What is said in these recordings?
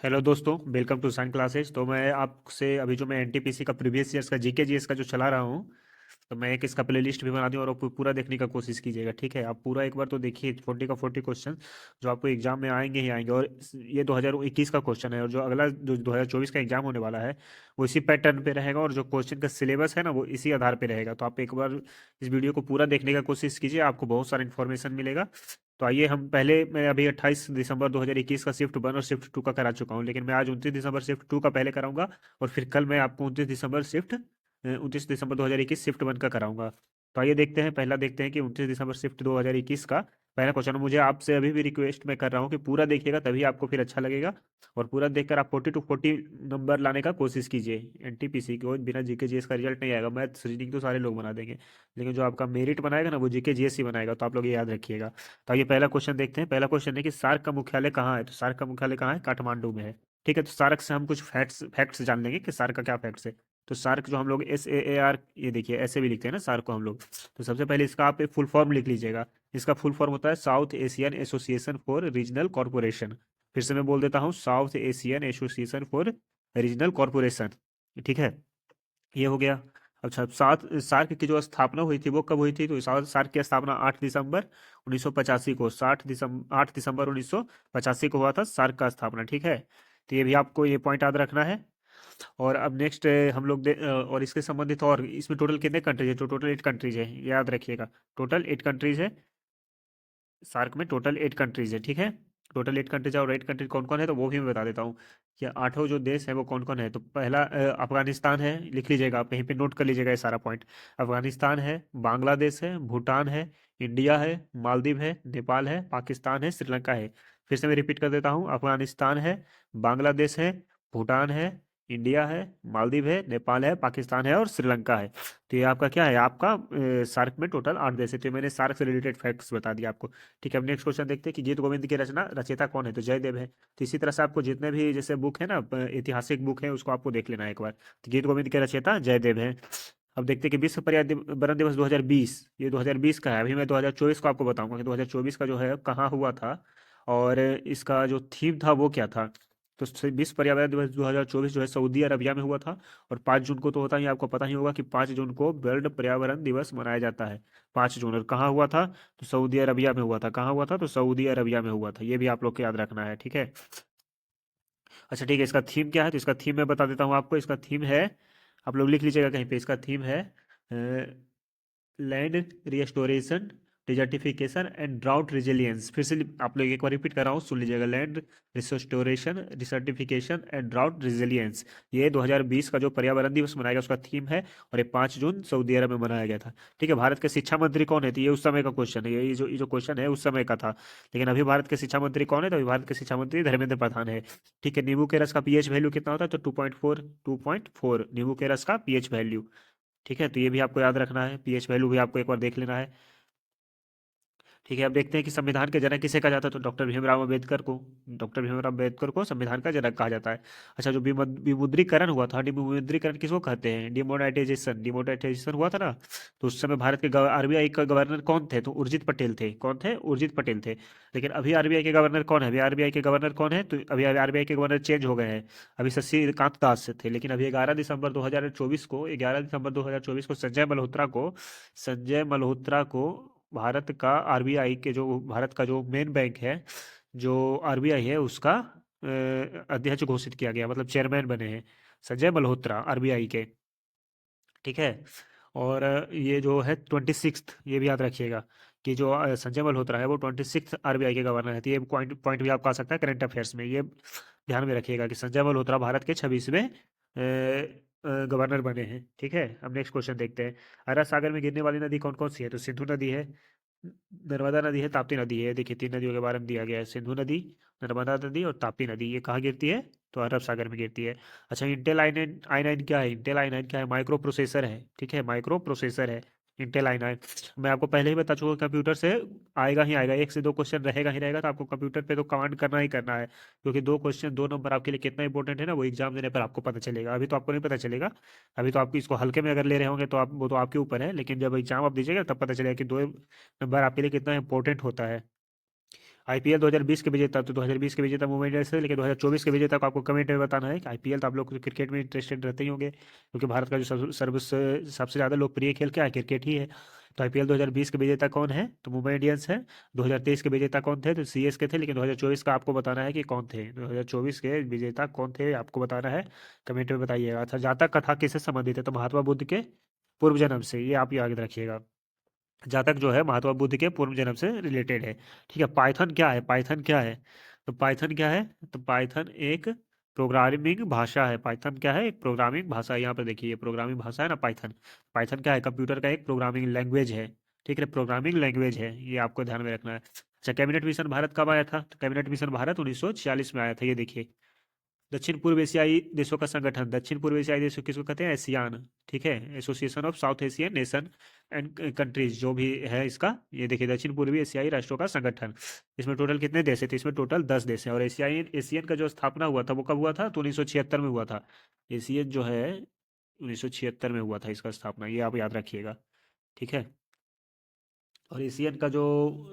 Hello दोस्तों, welcome to science classes. तो मैं आपसे अभी जो मैं एनटीपीसी का प्रीवियस ईयर्स का जीके जीएस का जो चला रहा हूँ, तो मैं एक इसका प्लेलिस्ट भी बना दूँ और आप पूरा देखने का कोशिश कीजिएगा। ठीक है, आप पूरा एक बार तो देखिए 40 का 40 क्वेश्चन जो आपको एग्जाम में आएंगे ही आएंगे। और ये 2021 का क्वेश्चन है, और जो अगला जो 2024 का एग्जाम होने वाला है वो इसी पैटर्न पे रहेगा, और जो क्वेश्चन का सिलेबस है ना वो इसी आधार पे रहेगा। तो आप एक बार इस वीडियो को पूरा देखने का कोशिश कीजिए, आपको बहुत सारा इन्फॉर्मेशन मिलेगा। तो आइए, हम पहले मैं अभी 28 दिसंबर 2021 का शिफ्ट 1 और शिफ्ट 2 का करा चुका हूँ, लेकिन मैं आज 29 दिसंबर शिफ्ट 2 का पहले कराऊंगा। और फिर कल मैं आपको 29 दिसंबर 2021 शिफ्ट 1 का कराऊंगा। तो आइए देखते हैं, पहला देखते हैं कि 29 दिसंबर शिफ्ट 2021 का पहला क्वेश्चन। मुझे आपसे अभी भी रिक्वेस्ट मैं कर रहा हूँ कि पूरा देखिएगा, तभी आपको फिर अच्छा लगेगा। और पूरा देखकर आप 40 टू 40 नंबर लाने का कोशिश कीजिए। एनटीपीसी को बिना जीके जीएस का रिजल्ट नहीं आएगा। मैथ्स रीजनिंग तो सारे लोग बना देंगे, लेकिन जो आपका मेरिट बनाएगा ना वो जीके जीएस ही बनाएगा। तो आप लोग ये याद रखिएगा। तो आइए पहला क्वेश्चन देखते हैं। पहला क्वेश्चन है कि सार्क का मुख्यालय कहाँ है। तो सार्क का मुख्यालय कहाँ है? काठमांडू में है। ठीक है, तो सार्क से हम कुछ फैक्ट्स फैक्ट्स जान लेंगे कि सार्क का क्या फैक्ट्स है। तो सार्क जो हम लोग SAAR, ये देखिए ऐसे भी लिखते हैं ना सार्क को हम लोग। तो सबसे पहले इसका आप एक फुल फॉर्म लिख लीजिएगा। इसका फुल फॉर्म होता है south Asian association for regional corporation. फिर से मैं बोल देता हूँ, south Asian association for regional corporation. ठीक है, ये हो गया। अच्छा, सात सार्क की जो स्थापना हुई थी वो कब हुई थी? तो सार्क की स्थापना 8 दिसंबर 1985 को, 8 दिसंबर 1985 को हुआ था सार्क का स्थापना। ठीक है, तो ये भी आपको ये पॉइंट याद रखना है। और अब नेक्स्ट हम लोग और इसके संबंधित, और इसमें टोटल कितने कंट्रीज है? तो टोटल 8 कंट्रीज है, ये याद रखिएगा। टोटल 8 कंट्रीज है। सार्क में टोटल 8 कंट्रीज है। ठीक है, टोटल 8 कंट्रीज है। और 8 कंट्रीज कौन कौन है तो वो भी मैं बता देता हूँ कि आठों जो देश है वो कौन कौन है। तो पहला अफगानिस्तान है, लिख लीजिएगा आप कहीं पे, नोट कर लीजिएगा ये सारा पॉइंट। अफगानिस्तान है, बांग्लादेश है, भूटान है, इंडिया है, मालदीव है, नेपाल है, पाकिस्तान है, श्रीलंका है। फिर से मैं रिपीट कर देता हूँ, अफगानिस्तान है, बांग्लादेश है, भूटान है, इंडिया है, मालदीव है, नेपाल है, पाकिस्तान है और श्रीलंका है। तो ये आपका क्या है? आपका सार्क में टोटल 8 देश है। तो ये मैंने सार्क से रिलेटेड फैक्ट्स बता दिया आपको। ठीक है, अब नेक्स्ट क्वेश्चन देखते हैं कि गीत गोविंद की रचना रचयिता कौन है। तो जयदेव है। तो इसी तरह से आपको जितने भी जैसे बुक है ना, ऐतिहासिक बुक है, उसको आपको देख लेना है एक बार। तो गीत गोविंद के रचयिता जयदेव है। अब देखते हैं कि विश्व पर्यावरण दिवस 2020, ये 2020 का है। अभी मैं 2024 को आपको बताऊंगा कि 2024 का जो है कहाँ हुआ था, और इसका जो थीम था वो क्या था। तो विश्व पर्यावरण दिवस 2024 जो है सऊदी अरबिया में हुआ था। और 5 जून को तो होता ही, आपको पता ही होगा कि 5 जून को वर्ल्ड पर्यावरण दिवस मनाया जाता है। 5 जून, और कहाँ हुआ था? तो सऊदी अरबिया में हुआ था। कहाँ हुआ था? तो सऊदी अरबिया में हुआ था। ये भी आप लोग को याद रखना है। ठीक है, अच्छा ठीक है, इसका थीम क्या है? तो इसका थीम मैं बता देता हूँ आपको। इसका थीम है, आप लोग लिख लीजिएगा कहीं पे, इसका थीम है land restoration, desertification and drought resilience. फिर से आप लोग एक बार रिपीट कर रहा हूँ, सुन लीजिएगा। Land restoration, desertification and drought resilience, ये 2020 का जो पर्यावरण दिवस मनाया गया उसका थीम है। और ये 5 जून सऊदी अरब में मनाया गया था। ठीक है, भारत के शिक्षा मंत्री कौन है? तो ये उस समय का क्वेश्चन है, ये जो क्वेश्चन है उस समय का था। लेकिन अभी भारत के शिक्षा मंत्री कौन है? तो अभी भारत के शिक्षा मंत्री धर्मेंद्र प्रधान है। ठीक है, नींबू के रस का पीएच वैल्यू कितना होता है? तो 2.4, 2.4 नींबू के रस का पीएच वैल्यू। ठीक है, तो ये भी आपको याद रखना है, पीएच वैल्यू भी आपको एक बार देख लेना है। ठीक है, अब देखते हैं कि संविधान के जनक किसे कहा जाता है। तो डॉक्टर भीमराव अम्बेडकर को, डॉक्टर भीमराव अम्बेडकर को संविधान का जनक कहा जाता है। अच्छा, जो विमुद्रीकरण हुआ था, विमुद्रीकरण किसको कहते हैं? डिमोनेटाइजेशन, डिमोनेटाइजेशन हुआ था ना। तो उस समय भारत के आरबीआई का गवर्नर कौन थे? तो उर्जित पटेल थे। कौन थे? उर्जित पटेल थे। लेकिन अभी आरबीआई के गवर्नर कौन है? अभी आरबीआई के गवर्नर कौन है? तो अभी आरबीआई के गवर्नर चेंज हो गए हैं। अभी शक्तिकांत दास थे। लेकिन अभी 11 दिसंबर 2024 को संजय मल्होत्रा को भारत का आरबीआई के जो भारत का जो मेन बैंक है, जो आरबीआई है उसका अध्यक्ष घोषित किया गया, मतलब चेयरमैन बने हैं संजय मल्होत्रा आरबीआई के। ठीक है, और ये जो है 26th, ये भी याद रखिएगा कि जो संजय मल्होत्रा है वो 26th आरबीआई के गवर्नर है। तो ये पॉइंट पॉइंट भी आपको आ सकता है करंट अफेयर्स में। ये ध्यान में रखिएगा कि संजय मल्होत्रा भारत के 26वें गवर्नर बने हैं। ठीक है, अब नेक्स्ट क्वेश्चन देखते हैं। अरब सागर में गिरने वाली नदी कौन कौन सी है? तो सिंधु नदी है, नर्मदा नदी है, ताप्ती नदी है। देखिए 3 नदियों के बारे में दिया गया है, सिंधु नदी, नर्मदा नदी और ताप्ती नदी। ये कहाँ गिरती है? तो अरब सागर में गिरती है। अच्छा, इंटेल आई नाइन क्या है? इंटेल आई नाइन क्या है? माइक्रो प्रोसेसर है। ठीक है, माइक्रो प्रोसेसर है इंटेल आई नाइन। मैं आपको पहले ही बता चुका, कंप्यूटर से आएगा ही आएगा, 1 से 2 क्वेश्चन रहेगा ही रहेगा। तो आपको कंप्यूटर पे तो कमांड करना ही करना है, क्योंकि 2 क्वेश्चन 2 नंबर आपके लिए कितना इंपॉर्टेंट है ना, वो एग्जाम देने पर आपको पता चलेगा। अभी तो आपको नहीं पता चलेगा। अभी तो आपको इसको हल्के में अगर ले रहे होंगे तो आप, वो तो आपके ऊपर है, लेकिन जब एग्जाम आप दीजिएगा तब पता चलेगा कि 2 नंबर आपके लिए कितना इंपॉर्टेंट होता है। आईपीएल 2020 के विजेता, तो 2020 के विजेता मुंबई इंडियंस है, लेकिन 2024 के विजेता को आपको कमेंट में बताना है कि आईपीएल तो आप लोग क्रिकेट में इंटरेस्टेड रहते ही होंगे, क्योंकि भारत का जो सबसे ज़्यादा लोकप्रिय खेल क्या है, क्रिकेट ही है। तो आईपीएल 2020 के विजेता कौन है, तो मुंबई इंडियंस है। 2023 के विजेता कौन थे, तो सीएसके थे, लेकिन 2024 का आपको बताना है कि कौन थे, 2024 के विजेता कौन थे आपको बताना है, कमेंट में बताइएगा। अच्छा, जातक कथा किससे संबंधित है, तो महात्मा बुद्ध के पूर्व जन्म से, ये आप याद रखिएगा। जातक जो है महात्मा बुद्ध के पूर्व जन्म से रिलेटेड है। ठीक है, पाइथन क्या है, पाइथन क्या है, तो पाइथन क्या है, तो पाइथन एक प्रोग्रामिंग भाषा है। पाइथन क्या है, एक प्रोग्रामिंग भाषा है। यहाँ पे देखिए, ये प्रोग्रामिंग भाषा है ना पाइथन। पाइथन क्या है, कंप्यूटर का एक प्रोग्रामिंग लैंग्वेज है। ठीक है, प्रोग्रामिंग लैंग्वेज है, ये आपको ध्यान में रखना है। अच्छा, कैबिनेट मिशन भारत कब आया था, तो कैबिनेट मिशन भारत 1946 में आया था, ये देखिए। दक्षिण पूर्व एशियाई देशों का संगठन, दक्षिण पूर्व एशियाई देशों किसको कहते हैं, एशियान। ठीक है, association of south Asian nation and countries, जो भी है इसका, ये देखिए, दक्षिण पूर्वी एशियाई राष्ट्रों का संगठन। इसमें टोटल कितने देश है, तो इसमें टोटल 10 देश हैं। और एशियाई एशियन का जो स्थापना हुआ था वो कब हुआ था, तो 1976 में हुआ था। एशियन जो है 1976 में हुआ था इसका स्थापना, ये आप याद रखिएगा। ठीक है, और एशियन का जो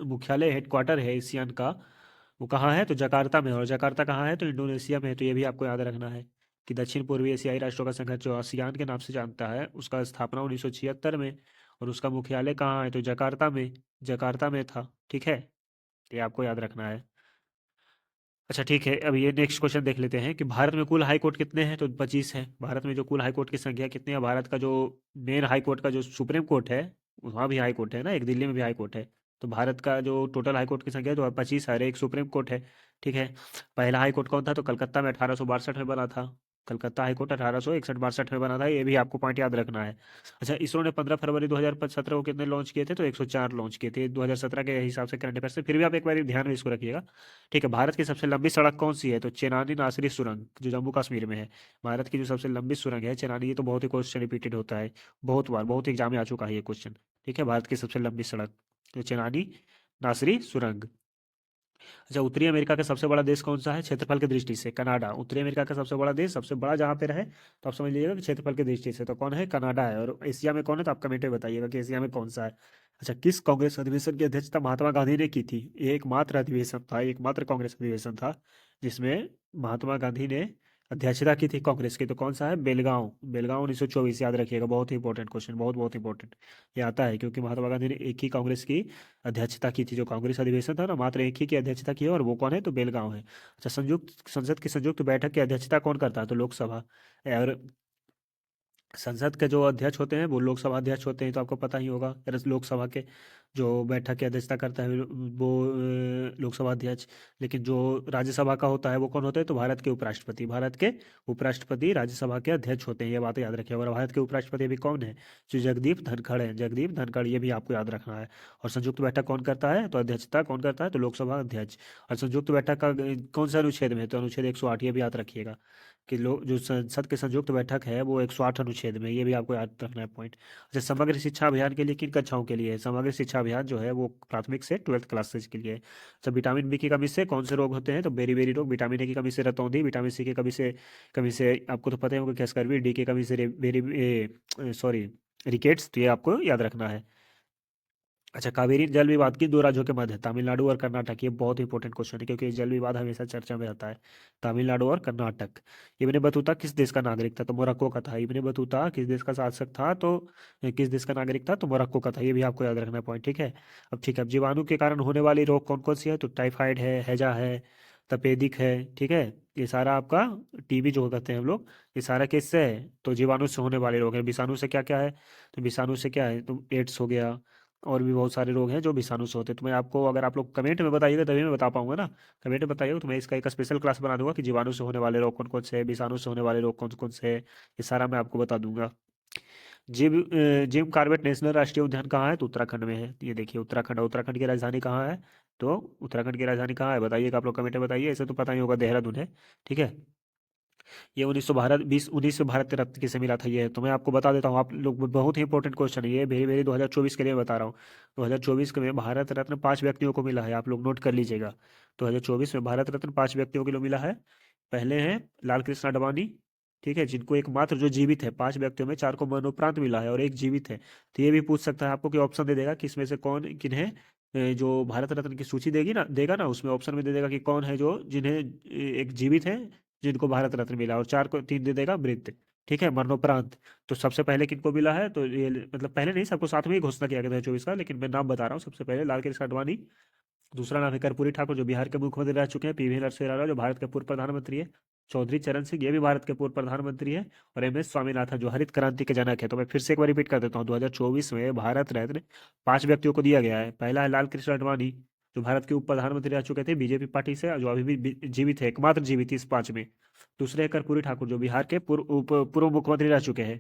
मुख्यालय हेडक्वार्टर है एशियन का, वो कहाँ है, तो जकार्ता में है। और जकार्ता कहाँ है, तो इंडोनेशिया में है। तो ये भी आपको याद रखना है कि दक्षिण पूर्वी एशियाई राष्ट्रों का संगठन जो आसियान के नाम से जानता है, उसका स्थापना 1976 में, और उसका मुख्यालय कहाँ है, तो जकार्ता में, जकार्ता में था। ठीक है, ये आपको याद रखना है। अच्छा ठीक है, अब ये नेक्स्ट क्वेश्चन देख लेते हैं कि भारत में कुल हाई कोर्ट कितने हैं, तो 25 है। भारत में जो कुल हाई कोर्ट की संख्या कितनी है, भारत का जो मेन हाई कोर्ट का जो सुप्रीम कोर्ट है, वहाँ भी हाई कोर्ट है ना, एक दिल्ली में भी हाई कोर्ट है। तो भारत का जो टोटल हाई कोर्ट की संख्या है तो 25 है, और एक सुप्रीम कोर्ट है। ठीक है, पहला हाई कोर्ट कौन था, तो कलकत्ता में 1862 में बना था। कलकत्ता हाई कोर्ट 1861-62 में बना था, ये भी आपको पॉइंट याद रखना है। अच्छा, इसरो ने 15 फरवरी 2017 को कितने लॉन्च किए थे, तो 104 लॉन्च किए थे 2017 के हिसाब से, करंट अफेयर से। फिर भी आप एक बार ध्यान में इसको रखिएगा। ठीक है, भारत की सबसे लंबी सड़क कौन सी है, तो चेनानी नासरी सुरंग, जो जम्मू कश्मीर में है। भारत की जो सबसे लंबी सुरंग है चेनानी, ये तो बहुत ही क्वेश्चन रिपीटेड होता है, बहुत बार, बहुत एग्जाम में आ चुका है ये क्वेश्चन। ठीक है, भारत की सबसे लंबी सड़क तो चेनानी नासरी सुरंग। अच्छा, उत्तरी अमेरिका का सबसे बड़ा देश कौन सा है, क्षेत्रफल की दृष्टि से, कनाडा। उत्तरी अमेरिका का सबसे बड़ा देश, सबसे बड़ा जहाँ पे रहे, तो आप समझ लीजिएगा कि क्षेत्रफल की दृष्टि से तो कौन है, कनाडा है। और एशिया में कौन है, तो आप कमेंट में बताइएगा कि एशिया में कौन सा है। अच्छा, किस कांग्रेस अधिवेशन की अध्यक्षता महात्मा गांधी ने की थी, ये एकमात्र अधिवेशन था, एकमात्र कांग्रेस अधिवेशन था जिसमें महात्मा गांधी ने अध्यक्षता की थी कांग्रेस की, तो कौन सा है, बेलगांव, बेलगांव 1924, याद रखिएगा, बहुत ही इंपॉर्टेंट क्वेश्चन, बहुत बहुत इंपॉर्टेंट ये आता है, क्योंकि महात्मा गांधी ने एक ही कांग्रेस की अध्यक्षता की थी, जो कांग्रेस अधिवेशन था ना, मात्र एक ही की अध्यक्षता की है, और वो कौन है, तो बेलगांव है। अच्छा, संयुक्त संसद की संयुक्त बैठक की अध्यक्षता कौन करता है, तो लोकसभा। और संसद के जो अध्यक्ष होते हैं वो लोकसभा अध्यक्ष होते हैं, तो आपको पता ही होगा। लोकसभा के जो बैठक की अध्यक्षता करता है वो लोकसभा अध्यक्ष। लेकिन जो राज्यसभा का होता है वो कौन होता है, तो भारत के उपराष्ट्रपति, भारत के उपराष्ट्रपति राज्यसभा के अध्यक्ष होते हैं, ये बात याद रखिए। और भारत के उपराष्ट्रपति अभी कौन है, जो जगदीप धनखड़ है, जगदीप धनखड़, ये भी आपको याद रखना है। और संयुक्त बैठक कौन करता है, तो अध्यक्षता कौन करता है, तो लोकसभा अध्यक्ष। और संयुक्त बैठक का कौन सा अनुच्छेद में है, तो अनुच्छेद 108, ये भी याद रखिएगा कि लोग जो संसद की संयुक्त बैठक है वो 108 अनुच्छेद में, ये भी आपको याद रखना है पॉइंट। अच्छा, समग्र शिक्षा अभियान के लिए किन कक्षाओं के लिए है, समग्र शिक्षा अभियान जो है वो प्राथमिक से 12th क्लासेज के लिए है। अच्छा, विटामिन बी की कमी से कौन से रोग होते हैं, तो बेरी बेरी रोग। विटामिन ए की कमी से रतौंधी, विटामिन सी की कमी से आपको तो पता ही होगा क्या स्कर्वी, डी की कमी से बेरी सॉरी रिकेट्स, तो ये आपको याद रखना है। अच्छा, कावेरी जल विवाद की दो राज्यों के मध्य है, तमिलनाडु और कर्नाटक, ये बहुत इंपॉर्टेंट क्वेश्चन है, क्योंकि ये जल विवाद हमेशा चर्चा में आता है। तमिलनाडु और कर्नाटक। इब्ने बतूता किस देश का नागरिक था, तो मोरक्को का था। इब्ने बतूता किस देश का शासक था, तो किस देश का नागरिक था, तो मोरक्को का था, ये भी आपको याद रखना पॉइंट। ठीक है, अब ठीक है, अब जीवाणु के कारण होने वाली रोग कौन कौन सी है, तो टाइफाइड है, हैजा है, तपेदिक है। ठीक है, ये सारा आपका टीबी जो कहते हैं हम लोग, ये सारा किससे है, तो जीवाणु से होने वाले रोग है। विषाणु से क्या क्या है, तो विषाणु से क्या है, तो एड्स हो गया, और भी बहुत सारे रोग हैं जो विषाणु से होते हैं। तो मैं आपको, अगर आप लोग कमेंट में बताइएगा तभी मैं बता पाऊंगा ना। कमेंट में बताइएगा तो मैं इसका एक स्पेशल क्लास बना दूंगा कि जीवाणु से होने वाले रोग कौन कौन से हैं, विषाणु से होने वाले रोग कौन कौन से हैं, ये सारा मैं आपको बता दूंगा। जिम कॉर्बेट नेशनल राष्ट्रीय उद्यान कहाँ है, तो उत्तराखंड में है। ये देखिए, उत्तराखंड, उत्तराखंड की राजधानी कहाँ है, तो उत्तराखंड की राजधानी कहाँ है, बताइएगा आप लोग कमेंट में बताइए, ऐसे तो पता ही होगा, देहरादून है। ठीक है, ये 19 भारत रत्न किसे मिला था, ये है। तो मैं आपको बता देता हूँ, आप लोग, बहुत ही इंपॉर्टेंट क्वेश्चन है ये, वेरी वेरी 2024 के लिए मैं बता रहा हूँ। 2024 के में भारत रत्न 5 व्यक्तियों को मिला है, आप लोग नोट कर लीजिएगा। 2024 में भारत रत्न 5 व्यक्तियों को मिला है। पहले हैं लाल कृष्ण आडवाणी, ठीक है, जिनको एकमात्र जो जीवित है, 5 व्यक्तियों में 4 को मरणोपरांत मिला है और एक जीवित है। तो ये भी पूछ सकता है आपको कि ऑप्शन दे देगा कि इसमें से कौन किन्हें जो भारत रत्न की सूची देगा ना, उसमें ऑप्शन में दे देगा कि कौन है जो जिन्हें एक जीवित है जिनको भारत रत्न मिला, और चार को तीन दे देगा मृत। ठीक है, मरणोपरांत। तो सबसे पहले किनको मिला है, तो ये मतलब पहले नहीं, सबको साथ में ही घोषणा किया गया था 24 का, लेकिन मैं नाम बता रहा हूँ। सबसे पहले लाल कृष्ण आडवाणी, दूसरा नाम है कर्पूरी ठाकुर जो बिहार के मुख्यमंत्री रह चुके हैं, पीवी नरसिम्हा राव जो भारत के पूर्व प्रधानमंत्री है, चौधरी चरण सिंह ये भी भारत के पूर्व प्रधानमंत्री है, और एम एस स्वामीनाथन जो हरित क्रांति के जनक है। तो मैं फिर से एक बार रिपीट कर देता हूँ, 2024 में भारत रत्न 5 व्यक्तियों को दिया गया है। पहला है लाल कृष्ण आडवाणी जो भारत के उप प्रधानमंत्री रह चुके थे बीजेपी पार्टी से, जो अभी भी जीवित है, एकमात्र जीवित इस 5 में। दूसरे है कर्पूरी ठाकुर जो बिहार के पूर्व मुख्यमंत्री रह चुके हैं।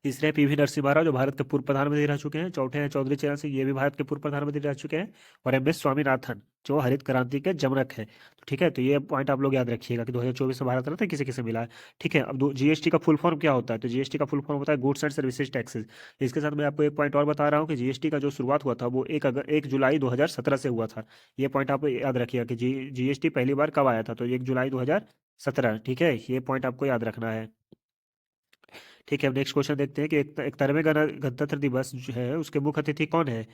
तीसरे हैं पीवी नरसिम्हा राव जो भारत के पूर्व प्रधानमंत्री रह चुके हैं। चौथे हैं चौधरी चरण सिंह, ये भी भारत के पूर्व प्रधानमंत्री रह चुके हैं। और एम एस स्वामीनाथन जो हरित क्रांति के जनक है। तो ठीक है, तो ये पॉइंट आप लोग याद रखिएगा कि 2024 में भारत रत्न किसे किसे मिला है। ठीक है, अब जीएसटी का फुल फॉर्म क्या होता है, तो जीएसटी का फुल फॉर्म होता है गुड्स एंड सर्विसेज टैक्सेस। इसके साथ मैं आपको एक पॉइंट और बता रहा हूँ कि जीएसटी का जो शुरुआत हुआ था वो 1 जुलाई 2017 से हुआ था। ये पॉइंट आप याद रखिएगा कि जीएसटी पहली बार कब आया था, तो 1 जुलाई 2017। ठीक है, ये पॉइंट आपको याद रखना है। ठीक है, अब नेक्स्ट क्वेश्चन देखते हैं कि 71वें गणतंत्र दिवस जो है उसके मुख्य अतिथि कौन है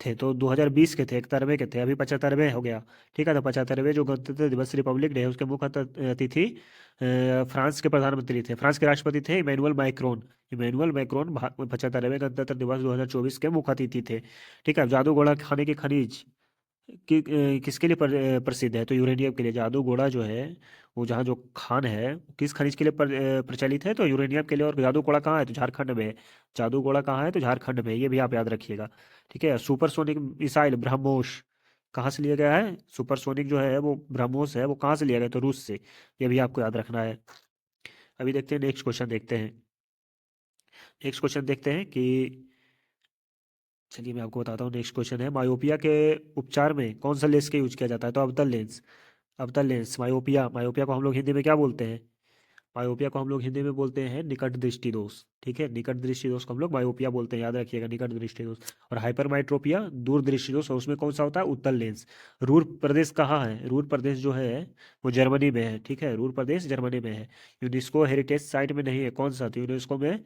थे। तो 2020 के थे, 71वें के थे, अभी 75वें हो गया। ठीक है, तो 75वें जो गणतंत्र दिवस रिपब्लिक डे है उसके मुख्य अतिथि फ्रांस के प्रधानमंत्री थे, फ्रांस के राष्ट्रपति थे इमैनुअल मैक्रोन। इमैनुअल मैक्रोन 75वें गणतंत्र दिवस 2024 के मुख्य अतिथि थे। ठीक है, अब जादू घोड़ा खाने के खनिज किसके लिए प्रसिद्ध है, तो यूरेनियम के लिए। जादू घोड़ा जो है वो जहाँ जो खान है किस खनिज के लिए प्रचलित है, तो यूरेनियम के लिए। और जादू घोड़ा कहाँ है, तो झारखंड में है। जादू घोड़ा कहाँ है, तो झारखंड में है, ये भी आप याद रखिएगा। ठीक है, सुपरसोनिक मिसाइल ब्रह्मोस कहाँ से लिया गया है, सुपरसोनिक जो है वो ब्रह्मोस है, वो कहाँ से लिया गया, तो रूस से। ये भी आपको याद रखना है। अभी देखते हैं नेक्स्ट क्वेश्चन देखते हैं। नेक्स्ट क्वेश्चन देखते हैं कि, चलिए मैं आपको बताता हूँ। नेक्स्ट क्वेश्चन है मायोपिया के उपचार में कौन सा लेंस का यूज किया जाता है, तो अवतल लेंस। अवतल लेंस मायोपिया, मायोपिया को हम लोग हिंदी में क्या बोलते हैं, मायोपिया को हम लोग हिंदी में बोलते हैं निकट दृष्टि दोष। ठीक है, निकट दृष्टि दोष को हम लोग मायोपिया बोलते हैं, याद रखिएगा, निकट दृष्टि दोष। और हाइपरमाइट्रोपिया दूर दृष्टि दोष, और उसमें कौन सा होता है, उत्तल लेंस। रूर प्रदेश कहाँ है, रूर प्रदेश जो है वो जर्मनी में है। ठीक है, रूर प्रदेश जर्मनी में है। यूनेस्को हेरिटेज साइट में नहीं है, कौन सा, तो यूनेस्को में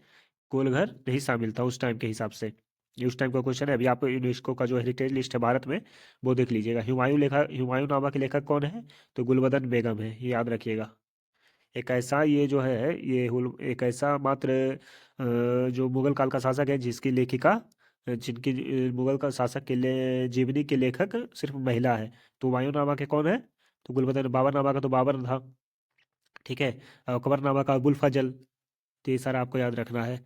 कोलघर नहीं शामिल था उस टाइम के हिसाब से। ये उस टाइम का क्वेश्चन है। अभी आप यूनेस्को का जो हेरिटेज लिस्ट है भारत में वो देख लीजिएगा। हुमायूं नामा के लेखक कौन है, तो गुलबदन बेगम है, ये याद रखिएगा। एक ऐसा ये जो है एक ऐसा मात्र जो मुगल काल का शासक है जिसकी लेखिका जिनकी मुगल का शासक के लिए जीवनी के लेखक सिर्फ महिला है। तो हुमायूं नामा के कौन है, तो गुलबदन। बाबरनामा का तो बाबर था। ठीक है, अकबरनामा का अबुल फजल। तो ये सारा आपको याद रखना है।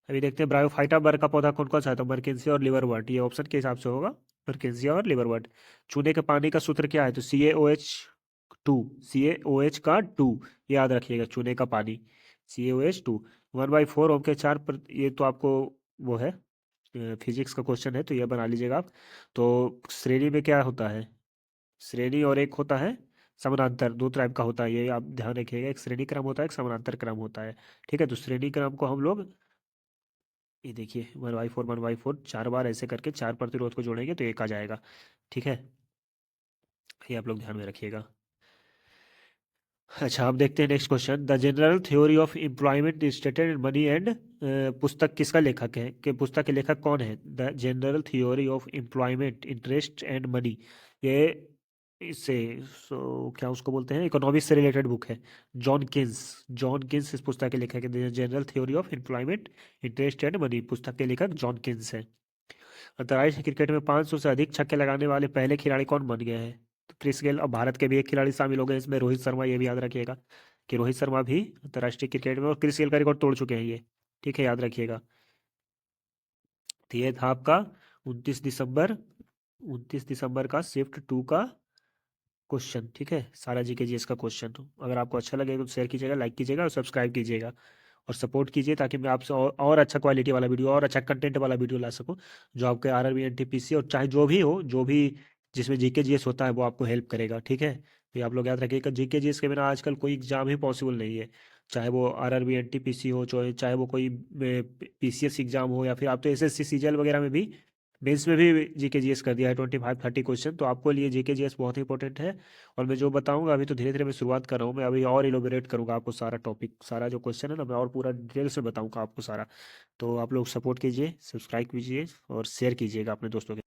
अभी देखते हैं ब्रायोफाइटा बर का पौधा कौन कौन सा है, तो मर्केंसिया और लिवरवर्ट, ये ऑप्शन के हिसाब से होगा, मर्केंसिया और लिवरवर्ट। चूने के पानी का सूत्र क्या है, तो CaOH2, CaOH का 2, याद रखिएगा, चूने का पानी CaOH2। 1/4 ओम के ये तो आपको वो है फिजिक्स का क्वेश्चन है, तो ये बना लीजिएगा आप। तो श्रेणी में क्या होता है, श्रेणी और एक होता है समानांतर, दो टाइप का होता है, ये आप ध्यान रखिएगा, एक श्रेणी क्रम होता है, एक समानांतर क्रम होता है। ठीक है, तो श्रेणी क्रम को हम लोग, ये देखिए 1/4 1/4 4 बार ऐसे करके 4 प्रतिरोध को जोड़ेंगे तो एक आ जाएगा। ठीक है, ये आप लोग ध्यान में रखिएगा। अच्छा, आप देखते हैं next question. The general theory of employment stated in money and, पुस्तक किसका लेखक है, कि पुस्तक के लेखक कौन है, the general theory of employment interest and money. ये इससे क्या उसको बोलते हैं, इकोनॉमिक्स से रिलेटेड बुक है। जॉन किन्स इस पुस्तक के लेखक है। General theory of employment interest and money, पुस्तक के लेखक जॉन किन्स है। अंतर्राष्ट्रीय क्रिकेट में 500 से अधिक छक्के लगाने वाले पहले खिलाड़ी कौन बन गए हैं, तो क्रिस गेल। और भारत के भी एक खिलाड़ी शामिल हो गए इसमें, रोहित शर्मा, ये भी याद रखिएगा कि रोहित शर्मा भी अंतर्राष्ट्रीय क्रिकेट में, और क्रिस गेल का रिकॉर्ड तोड़ चुके हैं ये। ठीक है, याद रखिएगा। तो ये था आपका 29 दिसंबर 29 दिसंबर का शिफ्ट 2 का क्वेश्चन। ठीक है, सारा GK GS का क्वेश्चन। अगर आपको अच्छा लगे तो शेयर कीजिएगा, लाइक कीजिएगा और सब्सक्राइब कीजिएगा, और सपोर्ट कीजिए ताकि मैं आपसे और अच्छा क्वालिटी वाला वीडियो और अच्छा कंटेंट वाला वीडियो ला सकूं, जो आपके RRB NTPC और चाहे जो भी हो, जो भी जिसमें GK GS होता है वो आपको हेल्प करेगा। ठीक है, तो ये आप लोग याद रखिएगा, GK GS के बिना आजकल कोई एग्जाम ही पॉसिबल नहीं है। चाहे वो RRB NTPC हो, चाहे वो कोई PCS एग्जाम हो, या फिर आप तो SSC CGL वगैरह में भी, मेंस में भी GK GS कर दिया है 25-30 क्वेश्चन। तो आपको लिए GK GS बहुत इंपॉर्टेंट है। और मैं जो बताऊंगा अभी तो धीरे धीरे मैं शुरुआत कर रहा हूँ, मैं अभी और इलोबरेट करूंगा आपको सारा टॉपिक, सारा जो क्वेश्चन है ना, मैं और पूरा डिटेल से बताऊंगा आपको सारा। तो आप लोग सपोर्ट कीजिए, सब्सक्राइब कीजिए और शेयर कीजिएगा अपने दोस्तों के